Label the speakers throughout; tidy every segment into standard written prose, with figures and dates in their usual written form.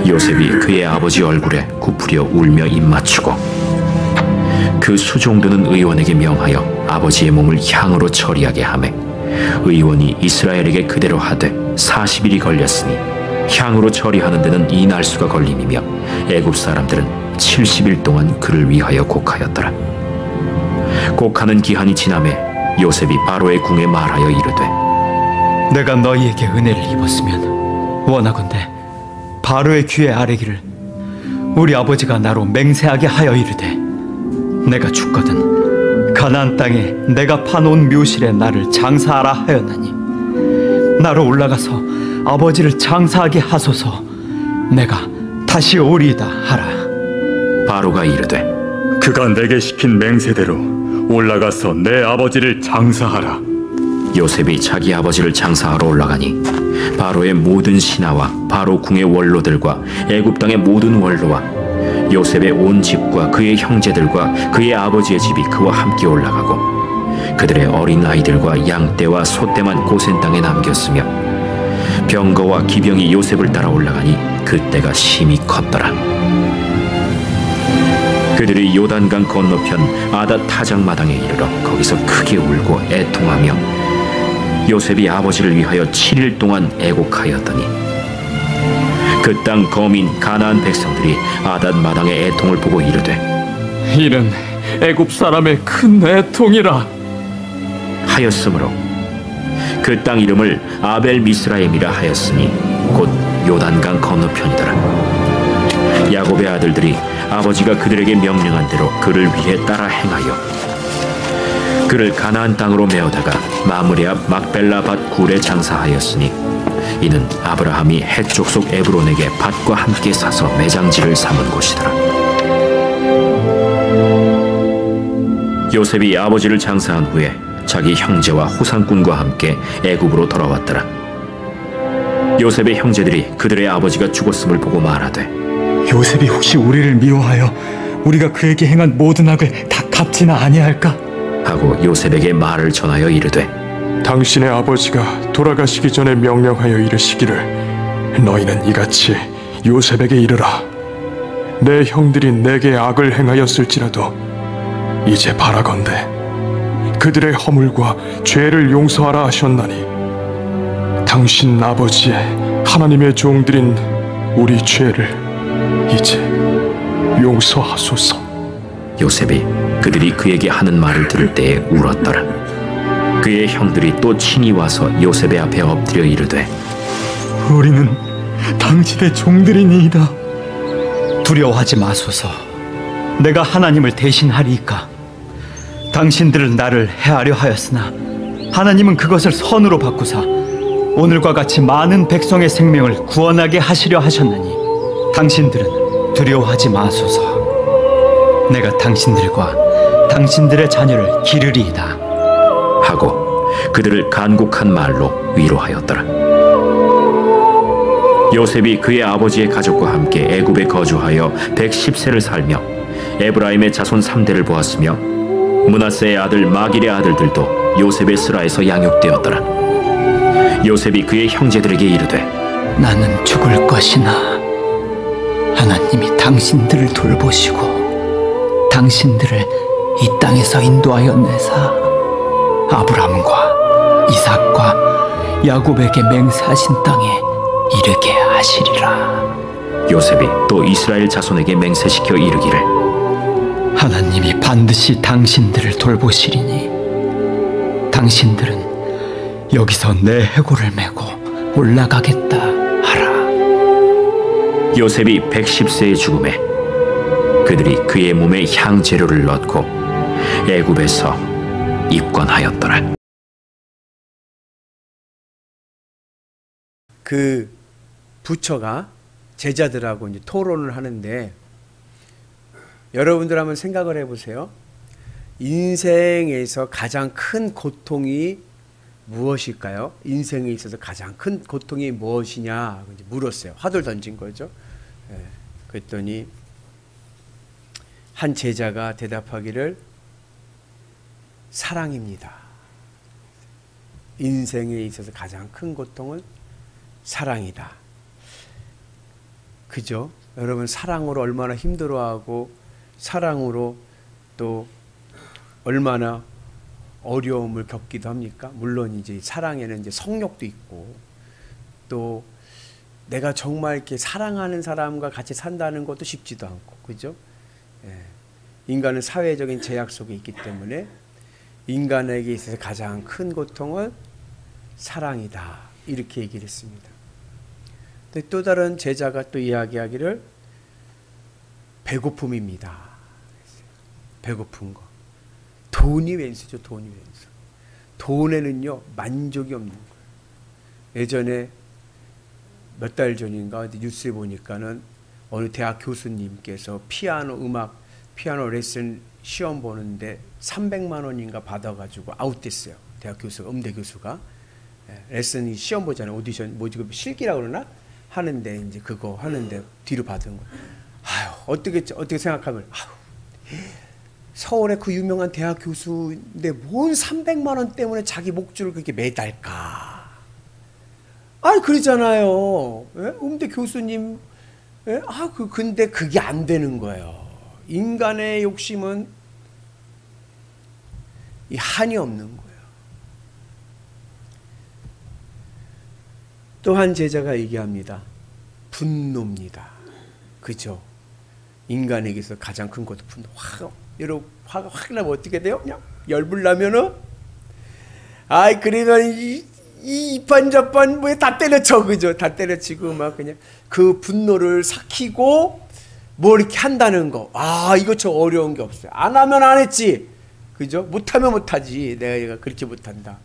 Speaker 1: 요셉이 그의 아버지 얼굴에 굽으려 울며 입맞추고 그 수종드는 의원에게 명하여 아버지의 몸을 향으로 처리하게 하매 의원이 이스라엘에게 그대로 하되 40일이 걸렸으니 향으로 처리하는 데는 이 날수가 걸림이며 애굽 사람들은 70일 동안 그를 위하여 곡하였더라. 곡하는 기한이 지나매 요셉이 바로의 궁에 말하여 이르되
Speaker 2: 내가 너희에게 은혜를 입었으면 원하건대 바로의 귀에 아뢰기를 우리 아버지가 나로 맹세하게 하여 이르되 내가 죽거든 가나안 땅에 내가 파놓은 묘실에 나를 장사하라 하였나니 나로 올라가서 아버지를 장사하게 하소서 내가 다시 오리이다 하라.
Speaker 1: 바로가 이르되
Speaker 3: 그가 내게 시킨 맹세대로 올라가서 내 아버지를 장사하라.
Speaker 1: 요셉이 자기 아버지를 장사하러 올라가니 바로의 모든 신하와 바로 궁의 원로들과 애굽 땅의 모든 원로와 요셉의 온 집과 그의 형제들과 그의 아버지의 집이 그와 함께 올라가고 그들의 어린 아이들과 양떼와 소떼만 고센 땅에 남겼으며 병거와 기병이 요셉을 따라 올라가니 그때가 심히 컸더라. 그들이 요단강 건너편 아닷 타작마당에 이르러 거기서 크게 울고 애통하며 요셉이 아버지를 위하여 7일 동안 애곡하였더니 그 땅 거민 가나안 백성들이 아닷 마당의 애통을 보고 이르되
Speaker 4: 이는 애굽 사람의 큰 애통이라
Speaker 1: 하였으므로 그 땅 이름을 아벨 미스라임이라 하였으니 곧 요단강 건너편이더라. 야곱의 아들들이 아버지가 그들에게 명령한 대로 그를 위해 따라 행하여 그를 가나안 땅으로 메어다가 마므레 앞 막벨라 밭 굴에 장사하였으니 이는 아브라함이 헷 족속 에브론에게 밭과 함께 사서 매장지를 삼은 곳이더라. 요셉이 아버지를 장사한 후에 자기 형제와 호상꾼과 함께 애굽으로 돌아왔더라. 요셉의 형제들이 그들의 아버지가 죽었음을 보고 말하되
Speaker 5: 요셉이 혹시 우리를 미워하여 우리가 그에게 행한 모든 악을 다 갚지나 아니할까?
Speaker 1: 하고 요셉에게 말을 전하여 이르되
Speaker 6: 당신의 아버지가 돌아가시기 전에 명령하여 이르시기를 너희는 이같이 요셉에게 이르라. 내 형들이 내게 악을 행하였을지라도 이제 바라건대 그들의 허물과 죄를 용서하라 하셨나니 당신 아버지의 하나님의 종들인 우리 죄를 이제 용서하소서.
Speaker 1: 요셉이 그들이 그에게 하는 말을 들을 때에 울었더라. 그의 형들이 또 친히 와서 요셉의 앞에 엎드려 이르되
Speaker 5: 우리는 당신의 종들이니이다.
Speaker 2: 두려워하지 마소서. 내가 하나님을 대신하리이까. 당신들은 나를 해하려 하였으나 하나님은 그것을 선으로 바꾸사 오늘과 같이 많은 백성의 생명을 구원하게 하시려 하셨나니 당신들은 두려워하지 마소서. 내가 당신들과 당신들의 자녀를 기르리이다
Speaker 1: 하고 그들을 간곡한 말로 위로하였더라. 요셉이 그의 아버지의 가족과 함께 애굽에 거주하여 110세를 살며 에브라임의 자손 3대를 보았으며 므낫세의 아들 마길의 아들들도 요셉의 스라에서 양육되었더라. 요셉이 그의 형제들에게 이르되
Speaker 2: 나는 죽을 것이나 하나님이 당신들을 돌보시고 당신들을 이 땅에서 인도하여 내사 아브람과 이삭과 야곱에게 맹세하신 땅에 이르게 하시리라.
Speaker 1: 요셉이 또 이스라엘 자손에게 맹세시켜 이르기를
Speaker 2: 하나님이 반드시 당신들을 돌보시리니 당신들은 여기서 내 해골을 메고 올라가겠다 하라.
Speaker 1: 요셉이 110세의 죽음에 그들이 그의 몸에 향재료를 넣고 애굽에서 입건하였더라.
Speaker 7: 그 부처가 제자들하고 이제 토론을 하는데 여러분들 한번 생각을 해보세요. 인생에서 가장 큰 고통이 무엇일까요? 인생에 있어서 가장 큰 고통이 무엇이냐 물었어요. 화두를 던진 거죠. 그랬더니 한 제자가 대답하기를 사랑입니다. 인생에 있어서 가장 큰 고통은 사랑이다. 그죠? 여러분 사랑으로 얼마나 힘들어하고 사랑으로 또 얼마나 어려움을 겪기도 합니까? 물론 이제 사랑에는 이제 성욕도 있고 또 내가 정말 이렇게 사랑하는 사람과 같이 산다는 것도 쉽지도 않고, 그죠? 예. 인간은 사회적인 제약 속에 있기 때문에 인간에게 있어서 가장 큰 고통은 사랑이다. 이렇게 얘기를 했습니다. 근데 또 다른 제자가 또 이야기하기를 배고픔입니다. 배고픈 거. 돈이 왼수죠. 돈이 왼수. 돈에는요 만족이 없는 거예요. 예전에 몇 달 전인가 뉴스에 보니까는 어느 대학 교수님께서 피아노 레슨 시험 보는데 300만 원인가 받아가지고 아웃됐어요. 대학 교수가, 음대 교수가. 레슨이 시험 보잖아요. 오디션, 뭐지, 실기라고 그러나? 하는데, 이제 그거 하는데 뒤로 받은 거. 아유, 어떻게 생각하면, 아유, 서울의 그 유명한 대학 교수인데 뭔 300만 원 때문에 자기 목줄을 그렇게 매달까? 아니, 그러잖아요. 예? 음대 교수님, 예? 근데 그게 안 되는 거예요. 인간의 욕심은 이 한이 없는 거예요. 또 한 제자가 얘기합니다. 분노입니다. 그죠? 인간에게서 가장 큰 것도 분노. 화가 확 나면 어떻게 돼요? 그냥 열불 나면은, 그러면 이 이판저판 뭐에 다 때려쳐, 그죠? 다 때려치고 막 그냥 그 분노를 삭히고 뭐 이렇게 한다는 거. 이거 저 어려운 게 없어요. 안 하면 안 했지. 그죠? 못하면 못하지. 내가 그렇게 못한다.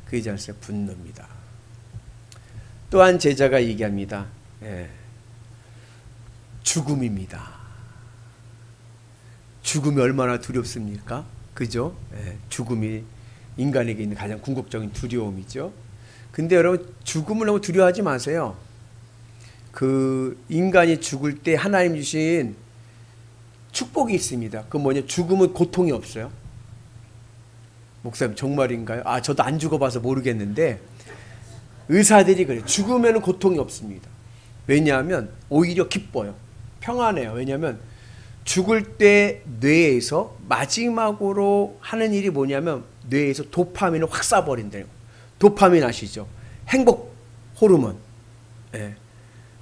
Speaker 7: 그게 잘서 분노입니다. 또한 제자가 얘기합니다. 죽음입니다. 죽음이 얼마나 두렵습니까? 그죠? 죽음이 인간에게 있는 가장 궁극적인 두려움이죠. 근데 여러분, 죽음을 너무 두려워하지 마세요. 그 인간이 죽을 때 하나님 주신 축복이 있습니다. 그 뭐냐? 죽음은 고통이 없어요. 목사님 정말인가요? 저도 안 죽어봐서 모르겠는데 의사들이 그래요. 죽으면 고통이 없습니다. 왜냐하면 오히려 기뻐요. 평안해요. 왜냐하면 죽을 때 뇌에서 마지막으로 하는 일이 뭐냐면 뇌에서 도파민을 확 쏴버린대요. 도파민 아시죠? 행복 호르몬.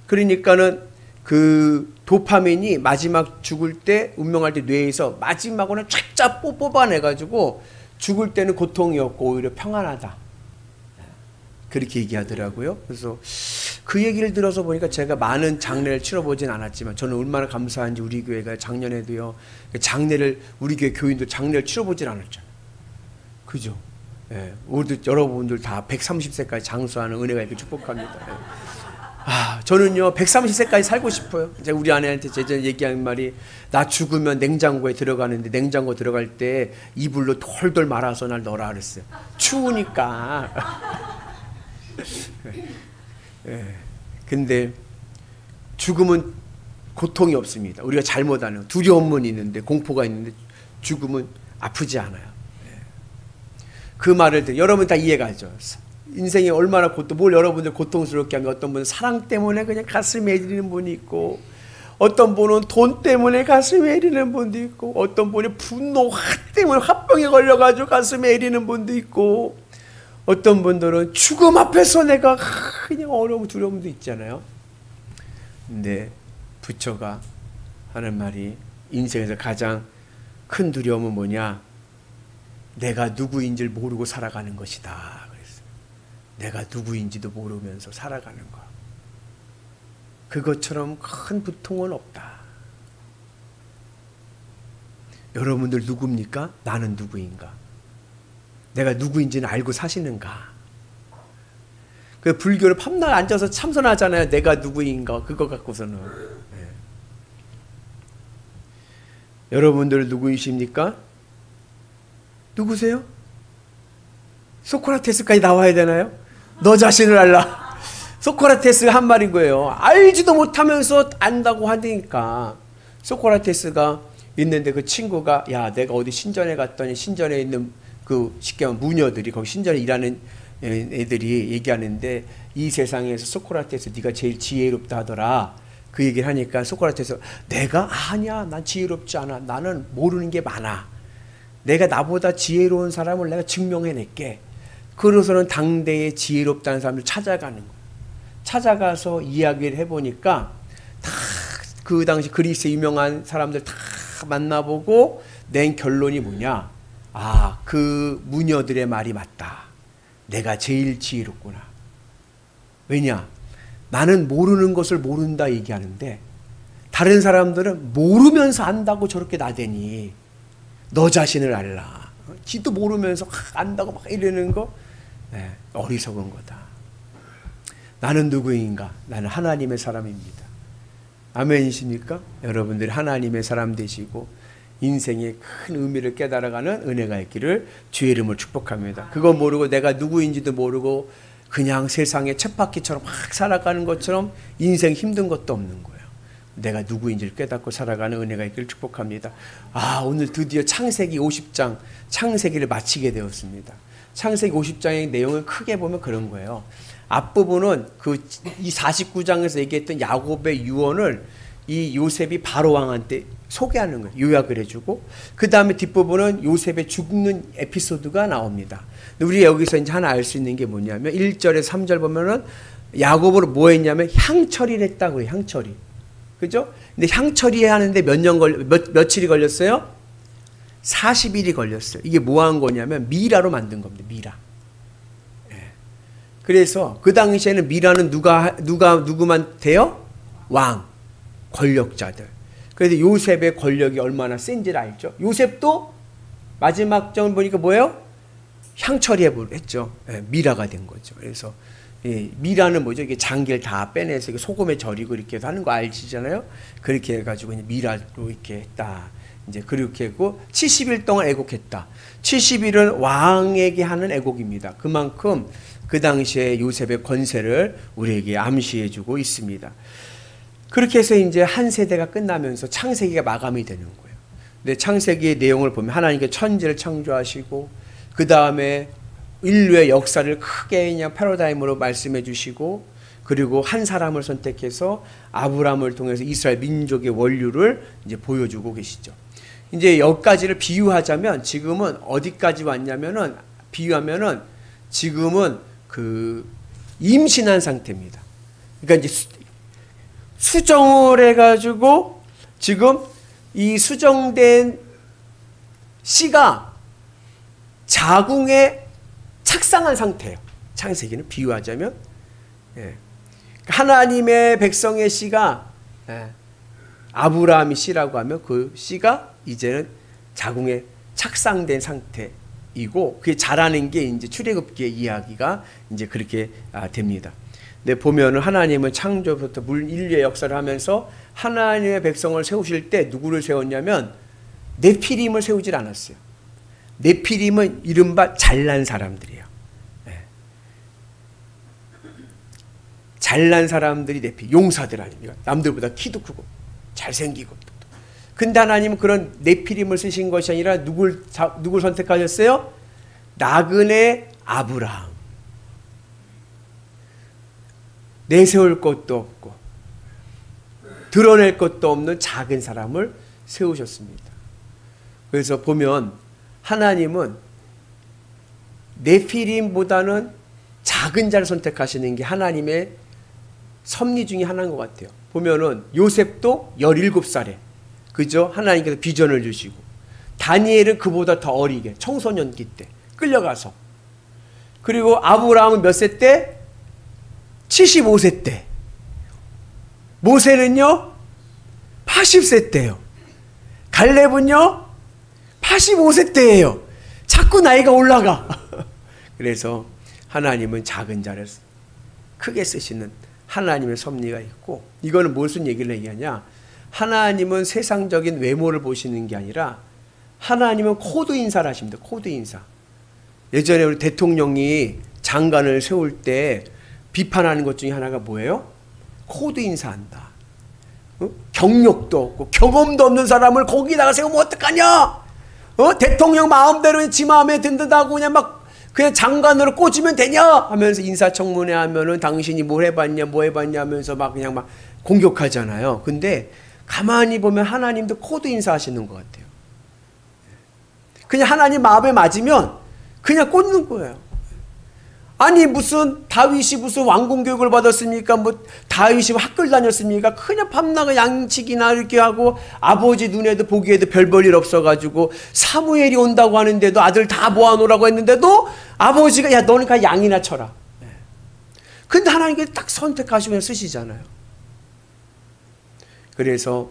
Speaker 7: 그러니까는 그 도파민이 마지막 죽을 때, 운명할 때 뇌에서 마지막으로는 쫙쫙 뽑아내가지고 죽을 때는 고통이 없고 오히려 평안하다. 그렇게 얘기하더라고요. 그래서 그 얘기를 들어서 보니까 제가 많은 장례를 치러보진 않았지만 저는 얼마나 감사한지 우리 교회가 작년에도요, 장례를, 우리 교회 교인들 장례를 치러보진 않았잖아요. 그죠? 우리도 여러분들 다 130세까지 장수하는 은혜가 있게 축복합니다. 저는요 130세까지 살고 싶어요. 제가 우리 아내한테 예전에 얘기한 말이, 나 죽으면 냉장고에 들어가는데 냉장고 들어갈 때 이불로 돌돌 말아서 날 넣어라 그랬어요. 추우니까. 근데 죽음은 고통이 없습니다. 우리가 잘못하는 두려움은 있는데, 공포가 있는데 죽음은 아프지 않아요. 그 말을 듣고 여러분 다 이해가죠. 인생이 얼마나 뭘 여러분들 고통스럽게 하면, 어떤 분은 사랑 때문에 그냥 가슴이 애리는 분이 있고, 어떤 분은 돈 때문에 가슴이 애리는 분도 있고, 어떤 분이 분노 때문에 화병에 걸려가지고 가슴이 애리는 분도 있고, 어떤 분들은 죽음 앞에서 내가 그냥 어려움, 두려움도 있잖아요. 근데 부처가 하는 말이, 인생에서 가장 큰 두려움은 뭐냐? 내가 누구인지를 모르고 살아가는 것이다. 그랬어요. 내가 누구인지도 모르면서 살아가는 것. 그것처럼 큰 고통은 없다. 여러분들 누굽니까? 나는 누구인가? 내가 누구인지는 알고 사시는가? 그 불교를 밤낮 앉아서 참선하잖아요. 내가 누구인가? 그거 갖고서는. 여러분들 누구이십니까? 누구세요? 소크라테스까지 나와야 되나요? 너 자신을 알라. 소크라테스가 한 말인 거예요. 알지도 못하면서 안다고 하니까. 소크라테스가 있는데 그 친구가, 야, 내가 어디 신전에 갔더니 신전에 있는 그 쉽게 말하면 무녀들이, 거기 신전에 일하는 애들이 얘기하는데, 이 세상에서 소크라테스 네가 제일 지혜롭다 하더라. 그 얘기를 하니까 소크라테스 내가 아니야 난 지혜롭지 않아. 나는 모르는 게 많아. 내가 나보다 지혜로운 사람을 내가 증명해낼게. 그래서는 당대에 지혜롭다는 사람을 찾아가는 거예요. 찾아가서 이야기를 해보니까 다 그 당시 그리스 유명한 사람들 다 만나보고 낸 결론이 뭐냐. 아, 그 무녀들의 말이 맞다. 내가 제일 지혜롭구나. 왜냐? 나는 모르는 것을 모른다 얘기하는데 다른 사람들은 모르면서 안다고 저렇게 나대니 너 자신을 알라. 지도 모르면서 안다고 막 이러는 거 어리석은 거다. 나는 누구인가? 나는 하나님의 사람입니다. 아멘이십니까? 여러분들이 하나님의 사람 되시고 인생의 큰 의미를 깨달아가는 은혜가 있기를 주의 이름을 축복합니다. 그거 모르고 내가 누구인지도 모르고 그냥 세상의 쳇바퀴처럼 막 살아가는 것처럼 인생 힘든 것도 없는 거예요. 내가 누구인지를 깨닫고 살아가는 은혜가 있기를 축복합니다. 아, 오늘 드디어 창세기 50장 창세기를 마치게 되었습니다. 창세기 50장의 내용을 크게 보면 그런 거예요. 앞부분은 이 49장에서 얘기했던 야곱의 유언을 이 요셉이 바로 왕한테 소개하는 거예요. 요약을 해주고 그 다음에 뒷부분은 요셉의 죽는 에피소드가 나옵니다. 우리 여기서 이제 하나 알 수 있는 게 뭐냐면 1절에서 3절 보면은 야곱으로 뭐 했냐면 향처리를 했다고 해요. 향처리. 그죠? 근데 향처리 하는데 며칠이 걸렸어요? 40일이 걸렸어요. 이게 뭐 한 거냐면 미라로 만든 겁니다. 미라. 그래서 그 당시에는 미라는 누구만 돼요? 왕, 권력자들. 그래서 요셉의 권력이 얼마나 센지를 알죠. 요셉도 마지막 장 보니까 뭐예요? 향처리해 했죠. 미라가 된 거죠. 그래서 미라는 뭐죠? 이게 장기를 다 빼내서 소금에 절이고 이렇게 해서 하는 거 알지잖아요. 그렇게 해가지고 이제 미라로 이렇게 했다. 이제 그렇게 했고 70일 동안 애곡했다. 70일은 왕에게 하는 애곡입니다. 그만큼 그 당시에 요셉의 권세를 우리에게 암시해주고 있습니다. 그렇게 해서 이제 한 세대가 끝나면서 창세기가 마감이 되는 거예요. 근데 창세기의 내용을 보면 하나님께 천지를 창조하시고 그 다음에 인류의 역사를 크게 그냥 패러다임으로 말씀해 주시고 그리고 한 사람을 선택해서 아브라함을 통해서 이스라엘 민족의 원류를 이제 보여주고 계시죠. 이제 여기까지를 비유하자면 지금은 어디까지 왔냐면은 비유하면은 지금은 그 임신한 상태입니다. 그러니까 이제 수정을 해가지고 지금 이 수정된 씨가 자궁에 착상한 상태예요. 창세기는 비유하자면 하나님의 백성의 씨가 아브라함의 씨라고 하면 그 씨가 이제는 자궁에 착상된 상태이고 그게 자라는 게 이제 출애굽기의 이야기가 이제 그렇게 됩니다. 근데 보면은 하나님은 창조부터 인류의 역사를 하면서 하나님의 백성을 세우실 때 누구를 세웠냐면 네피림을 세우질 않았어요. 네피림은 이른바 잘난 사람들이에요. 잘난 사람들이 네피 용사들 아닙니까? 남들보다 키도 크고 잘생기고. 근데 하나님은 그런 네피림을 쓰신 것이 아니라 누굴 선택하셨어요? 나그네 아브라함. 내세울 것도 없고 드러낼 것도 없는 작은 사람을 세우셨습니다. 그래서 보면 하나님은 네피림보다는 작은 자를 선택하시는 게 하나님의 섭리 중에 하나인 것 같아요. 보면은 요셉도 17살에 그죠? 하나님께서 비전을 주시고 다니엘은 그보다 더 어리게 청소년기 때 끌려가서 그리고 아브라함은 몇 세 때? 75세 때. 모세는요 80세 때예요. 갈렙은요 85세 때예요. 자꾸 나이가 올라가. 그래서 하나님은 작은 자를 크게 쓰시는 하나님의 섭리가 있고 이거는 무슨 얘기를 얘기하냐? 하나님은 세상적인 외모를 보시는 게 아니라 하나님은 코드 인사를 하십니다. 코드 인사. 예전에 우리 대통령이 장관을 세울 때 비판하는 것 중에 하나가 뭐예요? 코드 인사한다. 경력도 없고 경험도 없는 사람을 거기다가 세우면 어떡하냐? 대통령 마음대로 지 마음에 든 듯하고 그냥 막 그냥 장관으로 꽂으면 되냐 하면서 인사청문회 하면은 당신이 뭘 해봤냐 뭐 해봤냐 하면서 막 그냥 막 공격하잖아요. 근데 가만히 보면 하나님도 코드 인사하시는 것 같아요. 그냥 하나님 마음에 맞으면 그냥 꽂는 거예요. 아니 무슨 다윗이 무슨 왕궁 교육을 받았습니까? 뭐 다윗이 학교를 다녔습니까? 그냥 밤낮 양치기나 이렇게 하고 아버지 눈에도 보기에도 별 볼 일 없어가지고 사무엘이 온다고 하는데도 아들 다 모아놓으라고 했는데도 아버지가 야 너는 그냥 양이나 쳐라. 근데 하나님께서 딱 선택하시면 쓰시잖아요. 그래서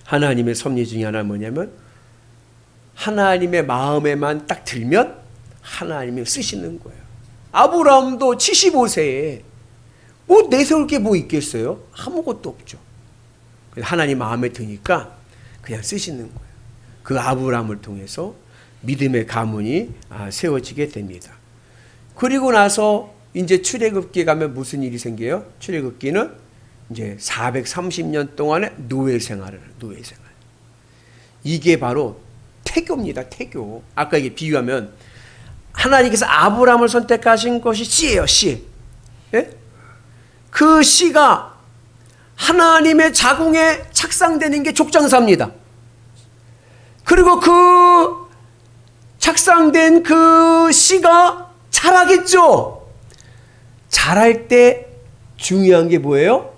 Speaker 7: 하나님의 섭리 중에 하나는 뭐냐면 하나님의 마음에만 딱 들면 하나님이 쓰시는 거예요. 아브라함도 75세에 뭐 내세울 게 뭐 있겠어요? 아무것도 없죠. 하나님 마음에 드니까 그냥 쓰시는 거예요. 그 아브라함을 통해서 믿음의 가문이 세워지게 됩니다. 그리고 나서 이제 출애굽기에 가면 무슨 일이 생겨요? 출애굽기는 이제 430년 동안의 노예 생활을 해요. 노예 생활. 이게 바로 태교입니다. 태교. 아까 이게 비유하면 하나님께서 아브라함을 선택하신 것이 씨예요. 씨. 예? 그 씨가 하나님의 자궁에 착상되는 게 족장사입니다. 그리고 그 착상된 그 씨가 자라겠죠. 자랄 때 중요한 게 뭐예요?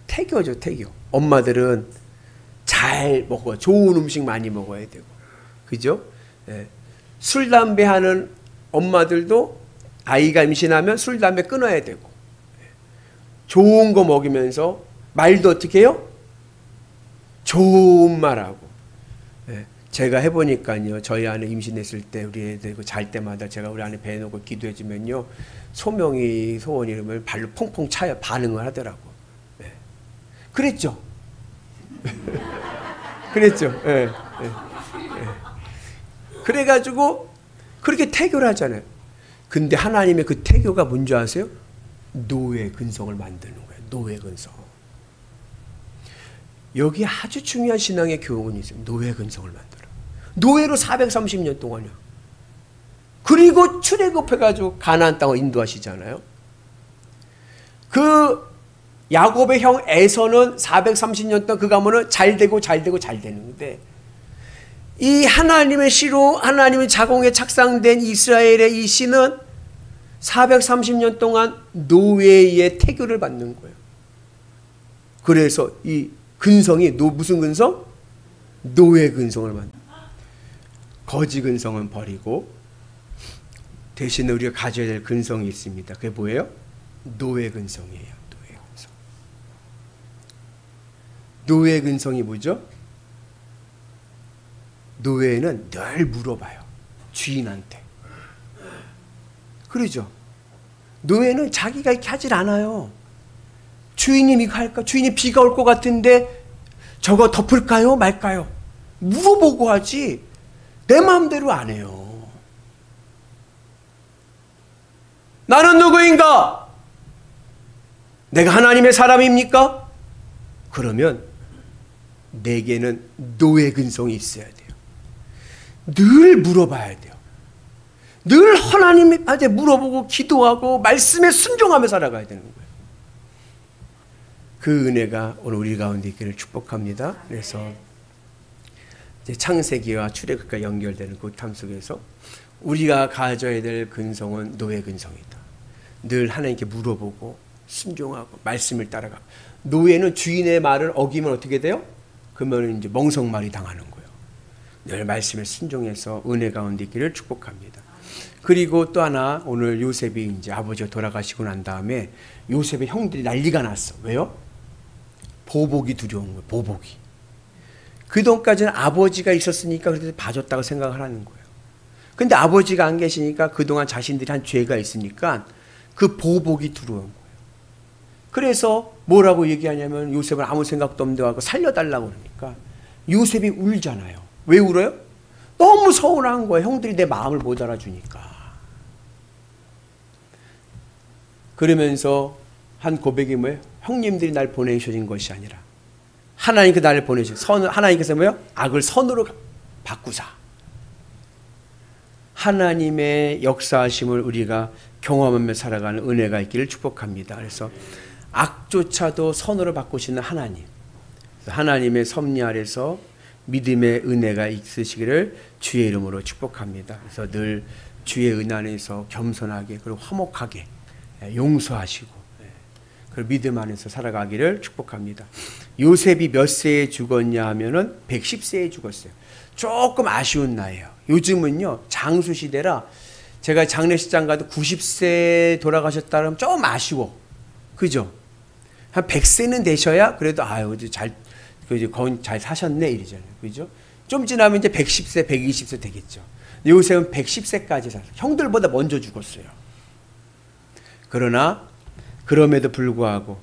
Speaker 7: 태교죠. 태교. 엄마들은 잘 먹어. 좋은 음식 많이 먹어야 되고. 그죠? 예. 술, 담배 하는 엄마들도 아이가 임신하면 술, 담배 끊어야 되고 좋은 거 먹이면서 말도 어떻게 해요? 좋은 말하고. 제가 해보니까요. 저희 아내 임신했을 때 우리 애들 잘 때마다 제가 우리 아내 배 놓고 기도해주면요. 소명이 소원이 이러면 발로 퐁퐁 차요. 반응을 하더라고. 그랬죠? 그랬죠? 예. 그래가지고 그렇게 태교를 하잖아요. 근데 하나님의 그 태교가 뭔지 아세요? 노예 근성을 만드는 거예요. 노예 근성. 여기 아주 중요한 신앙의 교훈이 있어요. 노예 근성을 만들어. 노예로 430년 동안이요. 그리고 출애굽해가지고 가나안 땅을 인도하시잖아요. 그 야곱의 형 에서는 430년 동안 그 가문은 잘 되고 잘 되고 잘 되는데 이 하나님의 씨로 하나님의 자궁에 착상된 이스라엘의 이 씨는 430년 동안 노예의 태교를 받는 거예요. 그래서 이 근성이 무슨 근성? 노예 근성을 만든. 거지 근성은 버리고 대신에 우리가 가져야 될 근성이 있습니다. 그게 뭐예요? 노예 근성이에요. 노예 근성. 노예 근성이 뭐죠? 노예는 늘 물어봐요. 주인한테. 그러죠. 노예는 자기가 이렇게 하질 않아요. 주인님 이거 할까? 주인이 비가 올 것 같은데 저거 덮을까요? 말까요? 물어보고 하지 내 마음대로 안 해요. 나는 누구인가? 내가 하나님의 사람입니까? 그러면 내게는 노예 근성이 있어야 돼요. 늘 물어봐야 돼요. 늘 하나님한테 물어보고 기도하고 말씀에 순종하며 살아가야 되는 거예요. 그 은혜가 오늘 우리 가운데 있기를 축복합니다. 그래서 이제 창세기와 출애굽과 연결되는 그 삶 속에서 우리가 가져야 될 근성은 노예 근성이다. 늘 하나님께 물어보고 순종하고 말씀을 따라가고. 노예는 주인의 말을 어기면 어떻게 돼요? 그러면 이제 멍석말이 당하는 거예요. 늘 말씀에 순종해서 은혜 가운데 있기를 축복합니다. 그리고 또 하나 오늘 요셉이 이제 아버지가 돌아가시고 난 다음에 요셉의 형들이 난리가 났어. 왜요? 보복이 두려운 거예요. 보복이. 그동안까지는 아버지가 있었으니까 그래도 봐줬다고 생각을 하는 거예요. 근데 아버지가 안 계시니까 그동안 자신들이 한 죄가 있으니까 그 보복이 두려운 거예요. 그래서 뭐라고 얘기하냐면 요셉은 아무 생각도 없는데 와서 살려달라고 그러니까 요셉이 울잖아요. 왜 울어요? 너무 서운한 거예요. 형들이 내 마음을 못 알아주니까. 그러면서 한 고백이 뭐예요? 형님들이 날 보내주신 것이 아니라 하나님께서 나를 보내주신 하나님께서 뭐예요? 악을 선으로 바꾸사. 하나님의 역사하심을 우리가 경험하며 살아가는 은혜가 있기를 축복합니다. 그래서 악조차도 선으로 바꾸시는 하나님, 하나님의 섭리 아래서 믿음의 은혜가 있으시기를 주의 이름으로 축복합니다. 그래서 늘 주의 은혜 안에서 겸손하게 그리고 화목하게 용서하시고 그리고 믿음 안에서 살아가기를 축복합니다. 요셉이 몇 세에 죽었냐 하면은 110세에 죽었어요. 조금 아쉬운 나이에요. 요즘은요 장수 시대라 제가 장례식장 가도 90세 돌아가셨다 그러면 좀 아쉬워. 그죠? 한 100세는 되셔야 그래도 아유 잘 사셨네 이러잖아요. 그죠? 좀 지나면 이제 110세, 120세 되겠죠. 요셉은 110세까지 살았어요. 형들보다 먼저 죽었어요. 그러나 그럼에도 불구하고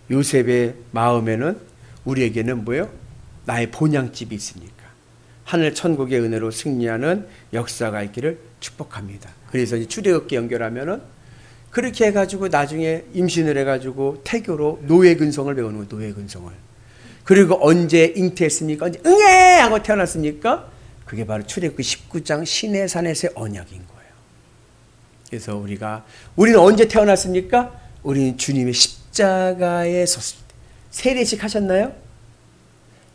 Speaker 7: 요셉의 마음에는 우리에게는 뭐예요? 나의 본향집이 있으니까 하늘 천국의 은혜로 승리하는 역사가 있기를 축복합니다. 그래서 출애굽기 연결하면은 그렇게 해가지고 나중에 임신을 해가지고 태교로 노예 근성을 배우는 거예요. 노예 근성을. 그리고 언제 잉태했습니까? 언제 응애 하고 태어났습니까? 그게 바로 출애굽기 19장 시내산에서의 언약인 거예요. 그래서 우리는 언제 태어났습니까? 우리는 주님의 십자가에 섰을 때. 세례식 하셨나요?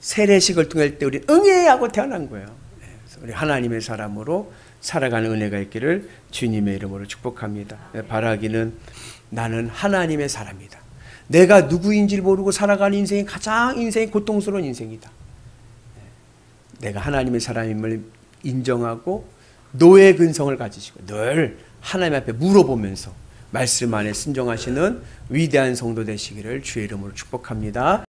Speaker 7: 세례식을 통할 때 우리 응애 하고 태어난 거예요. 그래서 우리 하나님의 사람으로 살아가는 은혜가 있기를 주님의 이름으로 축복합니다. 바라기는 나는 하나님의 사람이다. 내가 누구인지를 모르고 살아가는 인생이 가장 인생이 고통스러운 인생이다. 내가 하나님의 사람임을 인정하고 노예 근성을 가지시고 늘 하나님 앞에 물어보면서 말씀 안에 순종하시는 위대한 성도 되시기를 주의 이름으로 축복합니다.